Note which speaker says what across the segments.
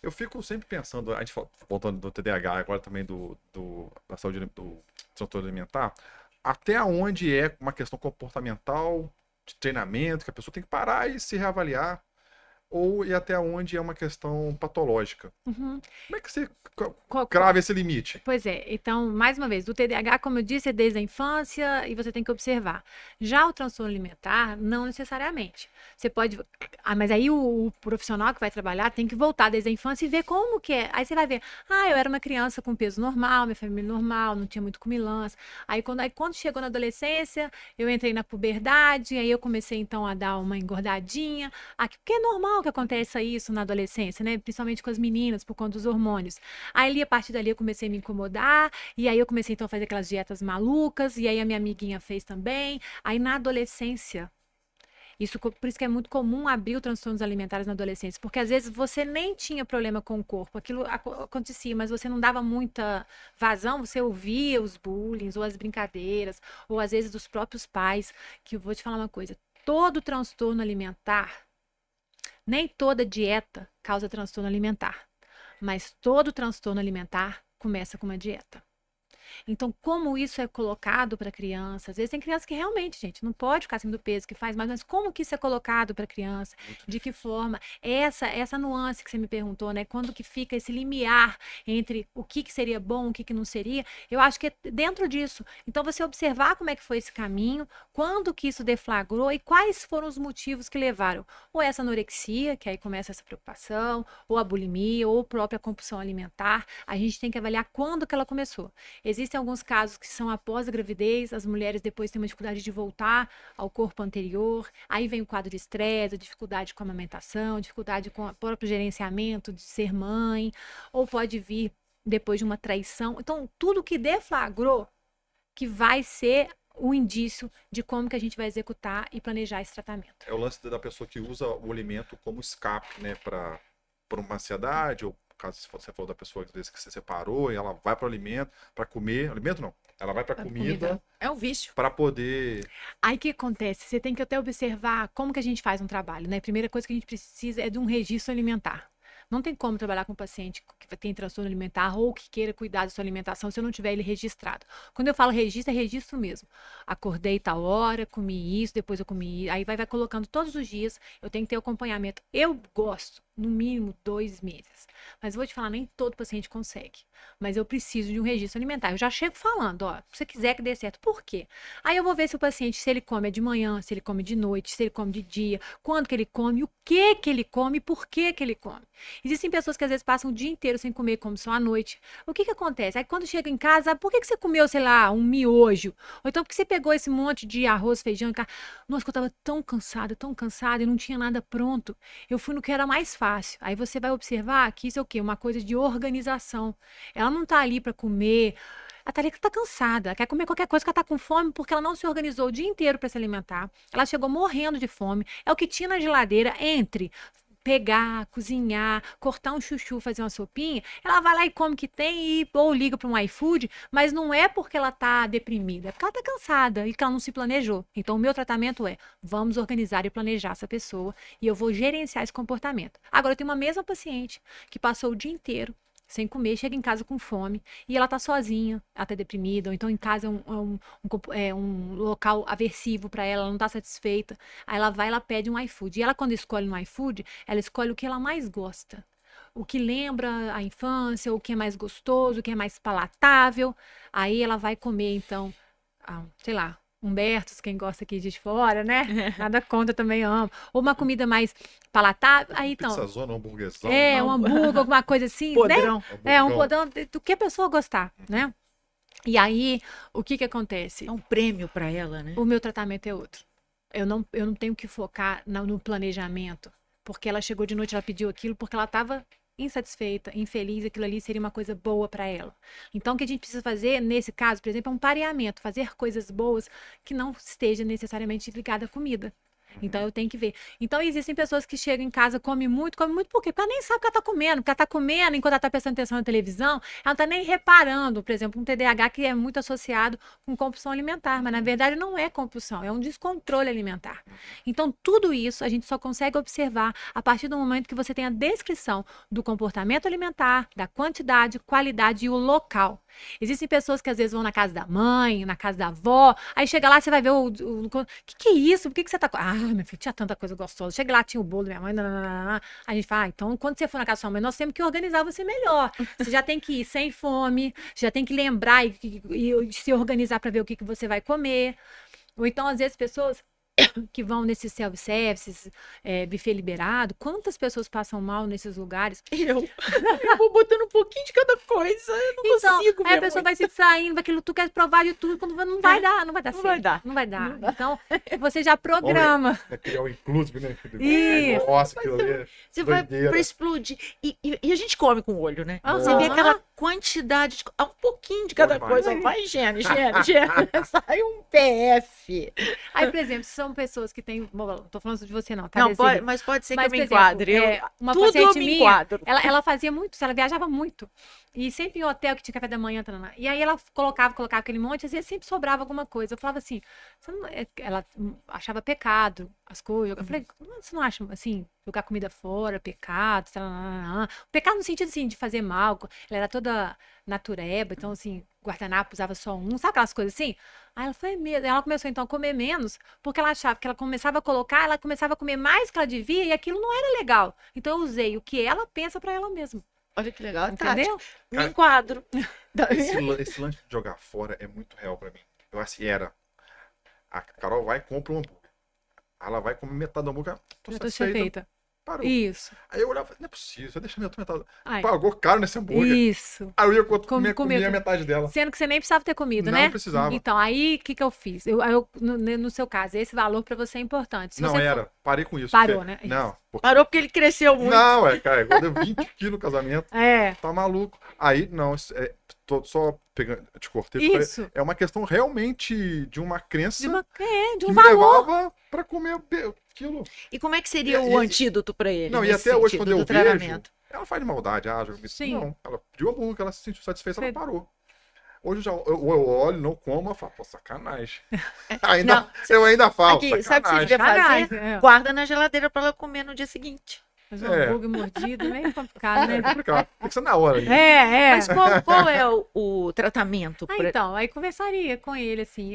Speaker 1: Eu fico sempre pensando, a gente voltando do TDAH, agora também da saúde, do transtorno alimentar, até onde é uma questão comportamental, de treinamento, que a pessoa tem que parar e se reavaliar, ou e até onde é uma questão patológica.
Speaker 2: Uhum.
Speaker 1: Como é que você
Speaker 2: Qual- qual-
Speaker 1: crava esse limite?
Speaker 2: Pois é, então, mais uma vez, do TDAH, como eu disse, é desde a infância e você tem que observar. Já o transtorno alimentar, não necessariamente. Você pode. Ah, mas aí o profissional que vai trabalhar tem que voltar desde a infância e ver como que é. Aí você vai ver, ah, eu era uma criança com peso normal, minha família normal, não tinha muito comilança. Aí quando chegou na adolescência, eu entrei na puberdade, aí eu comecei então a dar uma engordadinha. Porque é normal que aconteça isso na adolescência, né? Principalmente com as meninas, por conta dos hormônios. Aí, a partir dali, eu comecei a me incomodar, e aí eu comecei, então, a fazer aquelas dietas malucas, e aí a minha amiguinha fez também. Aí, na adolescência, por isso que é muito comum abrir os transtornos alimentares na adolescência, porque às vezes você nem tinha problema com o corpo, aquilo acontecia, mas você não dava muita vazão, você ouvia os bullying, ou as brincadeiras, ou às vezes dos próprios pais, que eu vou te falar uma coisa, todo transtorno alimentar, nem toda dieta causa transtorno alimentar. Mas todo transtorno alimentar começa com uma dieta. Então, como isso é colocado para criança? Às vezes tem criança que realmente, gente, não pode ficar acima do peso que faz, mas como que isso é colocado para criança?
Speaker 1: Muito
Speaker 2: De que
Speaker 1: difícil.
Speaker 2: forma? Essa nuance que você me perguntou, né? Quando que fica esse limiar entre o que seria bom, o que não seria? Eu acho que é dentro disso. Então, você observar como é que foi esse caminho, quando que isso deflagrou e quais foram os motivos que levaram. Ou essa anorexia, que aí começa essa preocupação, ou a bulimia, ou a própria compulsão alimentar. A gente tem que avaliar quando que ela começou. Existem alguns casos que são após a gravidez, as mulheres depois têm uma dificuldade de voltar ao corpo anterior, aí vem o quadro de estresse, dificuldade com a amamentação, dificuldade com o próprio gerenciamento de ser mãe, ou pode vir depois de uma traição. Então, tudo que deflagrou que vai ser o indício de como que a gente vai executar e planejar esse tratamento.
Speaker 1: É o lance da pessoa que usa o alimento como escape, né, para uma ansiedade, ou caso você falou da pessoa às vezes que se separou e ela vai para o alimento, para comer, alimento não, ela vai para
Speaker 2: A
Speaker 1: comida
Speaker 2: comida.
Speaker 3: É um vício.
Speaker 1: para poder.
Speaker 2: Aí o que acontece? Você tem que até observar como que a gente faz um trabalho, né? A primeira coisa que a gente precisa é de um registro alimentar. Não tem como trabalhar com um paciente que tem transtorno alimentar ou que queira cuidar da sua alimentação se eu não tiver ele registrado. Quando eu falo registro, é registro mesmo. Acordei tal hora, comi isso, depois eu comi isso. Aí vai colocando todos os dias. Eu tenho que ter acompanhamento. Eu gosto, no mínimo 2 meses. Mas vou te falar, nem todo paciente consegue. Mas eu preciso de um registro alimentar. Eu já chego falando, ó, se você quiser que dê certo. Por quê? Aí eu vou ver se o paciente, se ele come de manhã, se ele come de noite, se ele come de dia, quando que ele come, o que ele come, por que que ele come. Existem pessoas que às vezes passam o dia inteiro sem comer, como só à noite. O que que acontece? Aí quando chega em casa, por que que você comeu, sei lá, um miojo? Ou então por que você pegou esse monte de arroz, feijão e carne? Nossa, que eu tava tão cansada e não tinha nada pronto. Eu fui no que era mais fácil. Aí você vai observar que isso é o quê? Uma coisa de organização. Ela não tá ali para comer. A Thalita tá cansada, ela quer comer qualquer coisa, que ela tá com fome, porque ela não se organizou o dia inteiro para se alimentar. Ela chegou morrendo de fome. É o que tinha na geladeira entre pegar, cozinhar, cortar um chuchu, fazer uma sopinha, ela vai lá e come o que tem e ou liga para um iFood, mas não é porque ela tá deprimida, é porque ela tá cansada e que ela não se planejou. Então o meu tratamento é: vamos organizar e planejar essa pessoa e eu vou gerenciar esse comportamento. Agora eu tenho uma mesma paciente que passou o dia inteiro sem comer, chega em casa com fome e ela tá sozinha, ela tá deprimida, ou então em casa é um local aversivo para ela, ela não tá satisfeita. Aí ela vai, ela pede um iFood. E ela, quando escolhe no iFood, ela escolhe o que ela mais gosta. O que lembra a infância, o que é mais gostoso, o que é mais palatável. Aí ela vai comer, então, sei lá, Humbertos, quem gosta aqui de fora, né? Nada contra, também amo. Ou uma comida mais palatável. Aí, então,
Speaker 1: Pizzazona, hambúrguerzão,
Speaker 2: um
Speaker 3: Um
Speaker 2: hambúrguer, alguma coisa assim, né?
Speaker 3: podrão.
Speaker 2: É, um
Speaker 1: hamburgão.
Speaker 2: podão do que a pessoa gostar, né? E aí, o que que
Speaker 3: É
Speaker 2: acontece?
Speaker 3: um prêmio para ela, né?
Speaker 2: O meu tratamento é outro. Eu não tenho que focar no planejamento, porque ela chegou de noite, ela pediu aquilo porque ela estava insatisfeita, infeliz, aquilo ali seria uma coisa boa para ela. Então, o que a gente precisa fazer, nesse caso, por exemplo, é um pareamento, fazer coisas boas que não esteja necessariamente ligada à comida. Então eu tenho que ver. Então existem pessoas que chegam em casa, comem muito por quê? Porque ela nem sabe o que ela tá comendo. Porque ela tá comendo enquanto ela tá prestando atenção na televisão, ela não tá nem reparando, por exemplo, um TDAH que é muito associado com compulsão alimentar, mas na verdade não é compulsão, é um descontrole alimentar. Então tudo isso a gente só consegue observar a partir do momento que você tem a descrição do comportamento alimentar, da quantidade, qualidade e o local. Existem pessoas que às vezes vão na casa da mãe, na casa da avó, aí chega lá, você vai ver que é isso? Por que você tá... Ah, meu filho, tinha tanta coisa gostosa. Chega lá, tinha o bolo da minha mãe, nananana. A gente fala, então, quando você for na casa da sua mãe, nós temos que organizar você melhor. Você já tem que ir sem fome, já tem que lembrar e se organizar para ver o que você vai comer. Ou então, às vezes, pessoas que vão nesses self-services, buffet liberado, quantas pessoas passam mal nesses lugares?
Speaker 3: Eu vou botando um pouquinho de cada coisa, eu não consigo
Speaker 2: aí
Speaker 3: ver
Speaker 2: a pessoa
Speaker 3: muito.
Speaker 2: vai se distraindo, aquilo tu quer provar de tudo, quando não vai dar, não vai dar
Speaker 3: Não
Speaker 2: certo.
Speaker 3: vai dar.
Speaker 2: Não vai dar. Então, você já programa.
Speaker 1: É criar o inclusive, né?
Speaker 2: Isso.
Speaker 1: Nossa, aquilo ali é
Speaker 3: Você vai
Speaker 1: doideira.
Speaker 3: pra explodir. E a gente come com o olho, né?
Speaker 2: Aham.
Speaker 3: Você vê aquela quantidade, um pouquinho de cada
Speaker 1: Bom
Speaker 3: coisa.
Speaker 1: demais.
Speaker 3: Vai, higiene. Sai um PF.
Speaker 2: Aí, por exemplo, se são pessoas que têm. Bom, não tô falando de você, não, tá?
Speaker 3: Não,
Speaker 2: Desse-
Speaker 3: mas pode ser
Speaker 2: Mas,
Speaker 3: que eu me
Speaker 2: por exemplo,
Speaker 3: enquadre.
Speaker 2: uma
Speaker 3: tudo eu
Speaker 2: paciente
Speaker 3: me
Speaker 2: minha,
Speaker 3: enquadro.
Speaker 2: ela fazia muito, ela viajava muito. E sempre em hotel que tinha café da manhã. Taraná. E aí ela colocava aquele monte, às vezes sempre sobrava alguma coisa. Eu falava assim, ela achava pecado as coisas. Eu falei, você não acha assim, jogar comida fora, pecado? Taraná. Pecado no sentido assim, de fazer mal. Ela era toda natureba, então assim, guardanapo usava só um, sabe aquelas coisas assim? Aí ela foi mesmo. Ela começou então a comer menos, porque ela achava que ela começava a colocar, ela começava a comer mais que ela devia e aquilo não era legal. Então eu usei o que ela pensa pra ela mesma.
Speaker 3: Olha que legal,
Speaker 2: Entendeu?
Speaker 3: Me enquadro.
Speaker 1: Esse lanche de jogar fora é muito real pra mim. Eu assim, a Carol vai e compra um hambúrguer. Ela vai comer metade do hambúrguer. Tô
Speaker 2: Já tô
Speaker 1: satisfeita.
Speaker 2: feita.
Speaker 1: Parou.
Speaker 2: Isso.
Speaker 1: Aí eu olhava, não é possível, você deixa minha outra metade.
Speaker 2: Ai,
Speaker 1: Pagou caro nesse hambúrguer.
Speaker 2: isso.
Speaker 1: Aí eu ia
Speaker 2: Comer.
Speaker 1: comia metade dela.
Speaker 2: Sendo que você nem precisava ter comido,
Speaker 1: Não
Speaker 2: né?
Speaker 1: precisava.
Speaker 2: Então, aí, o que eu fiz? No seu caso, esse valor pra você é importante. Se
Speaker 1: Não
Speaker 2: você
Speaker 1: era. Parei com isso.
Speaker 2: Parou,
Speaker 1: porque-
Speaker 2: né?
Speaker 1: Não. Porque...
Speaker 3: Parou porque ele cresceu muito.
Speaker 1: Não, cara, igual deu 20 quilos no casamento.
Speaker 2: É,
Speaker 1: Tá maluco. Aí, não, tô só pegando, te cortei. Porque
Speaker 2: isso.
Speaker 1: é uma questão realmente de uma crença
Speaker 2: De um
Speaker 1: que me
Speaker 2: valor.
Speaker 1: levava pra comer aquilo.
Speaker 3: E como é que seria
Speaker 1: E-
Speaker 3: o antídoto pra ele?
Speaker 1: Não, e
Speaker 3: nesse
Speaker 1: até hoje,
Speaker 3: sentido,
Speaker 1: quando eu
Speaker 3: do
Speaker 1: vejo,
Speaker 3: tratamento?
Speaker 1: ela faz de maldade. Joga isso.
Speaker 2: Sim.
Speaker 1: Não, ela pediu hambúrguer, ela se sentiu satisfeita, ela
Speaker 2: Você-
Speaker 1: parou. Hoje eu olho, não como, eu falo, pô, sacanagem.
Speaker 3: Não,
Speaker 1: Eu ainda falo,
Speaker 3: aqui, sabe o que você
Speaker 1: sacanagem.
Speaker 3: devia fazer?
Speaker 2: Sacanagem, é.
Speaker 3: Guarda na geladeira pra ela comer no dia seguinte.
Speaker 2: Mas um
Speaker 1: É.
Speaker 2: hambúrguer mordido é meio complicado,
Speaker 1: É
Speaker 2: né?
Speaker 1: complicado. Tem que ser na hora. Né?
Speaker 3: Mas qual é o tratamento?
Speaker 2: Então, aí conversaria com ele, assim,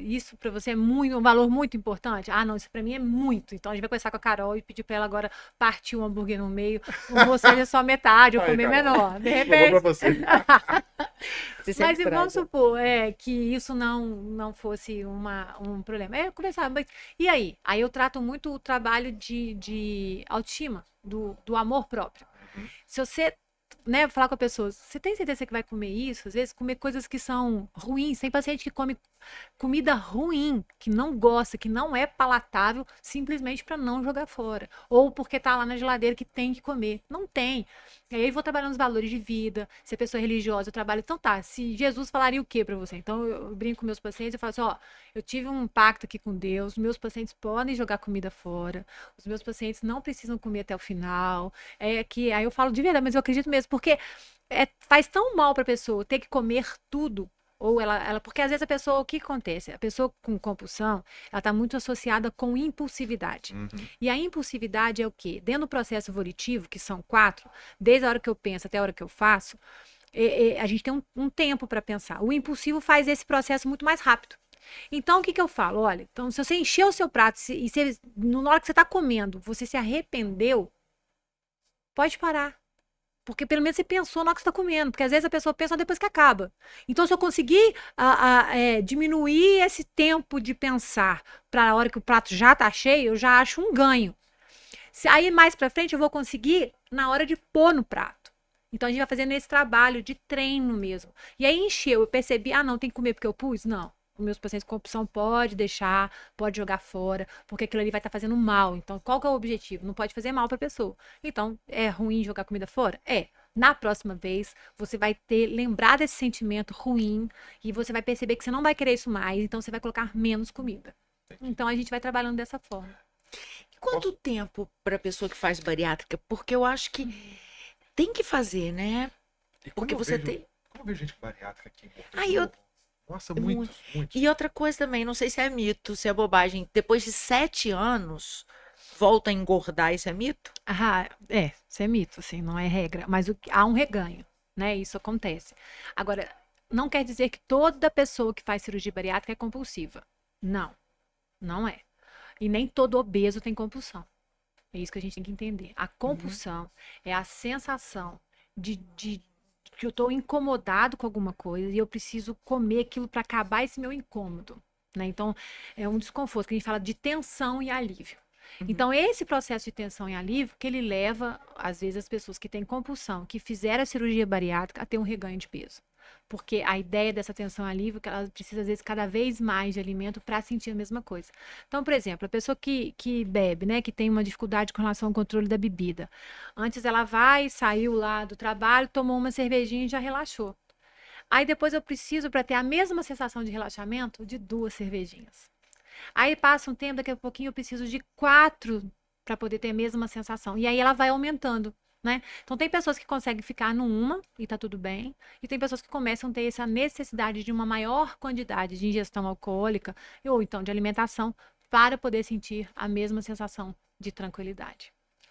Speaker 2: isso pra você é um valor muito importante? Ah, não, isso pra mim é muito. Então a gente vai conversar com a Carol e pedir pra ela agora partir o hambúrguer no meio, o moço seja só metade, ou
Speaker 1: Aí,
Speaker 2: comer
Speaker 1: Carol.
Speaker 2: menor. De
Speaker 1: Sobrou
Speaker 2: repente.
Speaker 1: pra você.
Speaker 3: Você sempre
Speaker 2: Mas e
Speaker 3: traz,
Speaker 2: vamos
Speaker 3: né?
Speaker 2: supor que isso não fosse um problema. Conversar, mas e aí? Aí eu trato muito o trabalho de autoestima, do amor próprio. Se você, né, falar com a pessoa, você tem certeza que vai comer isso? Às vezes comer coisas que são ruins. Tem paciente que come comida ruim, que não gosta, que não é palatável, simplesmente para não jogar fora. Ou porque tá lá na geladeira que tem que comer. Não tem. E aí eu vou trabalhando os valores de vida. Se a pessoa é religiosa, eu trabalho. Então tá, se Jesus falaria o que para você? Então eu brinco com meus pacientes, eu falo assim, ó, eu tive um pacto aqui com Deus, meus pacientes podem jogar comida fora, os meus pacientes não precisam comer até o final. Aí eu falo de verdade, mas eu acredito mesmo, porque faz tão mal para a pessoa ter que comer tudo. Ou porque às vezes a pessoa, o que acontece? A pessoa com compulsão, ela está muito associada com impulsividade. E a impulsividade é o quê? Dentro do processo volitivo, que são 4, desde a hora que eu penso até a hora que eu faço, a gente tem um tempo para pensar. O impulsivo faz esse processo muito mais rápido. Então, o que eu falo? Olha, então, se você encher o seu prato na hora que você está comendo, você se arrependeu, pode parar. Porque pelo menos você pensou na hora que você está comendo. Porque às vezes a pessoa pensa depois que acaba. Então, se eu conseguir diminuir esse tempo de pensar para a hora que o prato já está cheio, eu já acho um ganho. Aí mais para frente eu vou conseguir na hora de pôr no prato. Então, a gente vai fazendo esse trabalho de treino mesmo. E aí encheu, eu percebi, não tem que comer porque eu pus? Não. Os meus pacientes com opção pode deixar, pode jogar fora, porque aquilo ali vai estar fazendo mal. Então, qual que é o objetivo? Não pode fazer mal para a pessoa. Então, é ruim jogar comida fora? Na próxima vez, você vai lembrar desse sentimento ruim e você vai perceber que você não vai querer isso mais, então você vai colocar menos comida. Então, a gente vai trabalhando dessa forma.
Speaker 3: Quanto tempo para a pessoa que faz bariátrica? Porque eu acho que tem que fazer, né?
Speaker 1: E como
Speaker 3: Porque
Speaker 1: eu
Speaker 3: você
Speaker 1: vejo,
Speaker 3: tem.
Speaker 1: como eu vejo gente bariátrica aqui em Porto
Speaker 3: Aí eu.
Speaker 1: Novo. Nossa,
Speaker 3: Muito.
Speaker 1: muitos.
Speaker 3: E outra coisa também, não sei se é mito, se é bobagem. Depois de 7 anos, volta a engordar, isso é mito?
Speaker 2: Ah, isso é mito, assim, não é regra, mas há um reganho, né? Isso acontece. Agora, não quer dizer que toda pessoa que faz cirurgia bariátrica é compulsiva. Não, não é. E nem todo obeso tem compulsão. É isso que a gente tem que entender. A
Speaker 3: Uhum.
Speaker 2: compulsão é a sensação de que eu estou incomodado com alguma coisa e eu preciso comer aquilo para acabar esse meu incômodo, né? Então, é um desconforto que a gente fala de tensão e alívio.
Speaker 3: Uhum.
Speaker 2: Então, esse processo de tensão e alívio que ele leva, às vezes, as pessoas que têm compulsão, que fizeram a cirurgia bariátrica, a ter um reganho de peso. Porque a ideia dessa tensão e alívio é que ela precisa, às vezes, cada vez mais de alimento para sentir a mesma coisa. Então, por exemplo, a pessoa que bebe, né, que tem uma dificuldade com relação ao controle da bebida. Antes ela vai, saiu lá do trabalho, tomou uma cervejinha e já relaxou. Aí depois eu preciso, para ter a mesma sensação de relaxamento, de 2 cervejinhas. Aí passa um tempo, daqui a pouquinho eu preciso de 4 para poder ter a mesma sensação. E aí ela vai aumentando, né? Então tem pessoas que conseguem ficar numa e tá tudo bem, e tem pessoas que começam a ter essa necessidade de uma maior quantidade de ingestão alcoólica ou então de alimentação para poder sentir a mesma sensação de tranquilidade.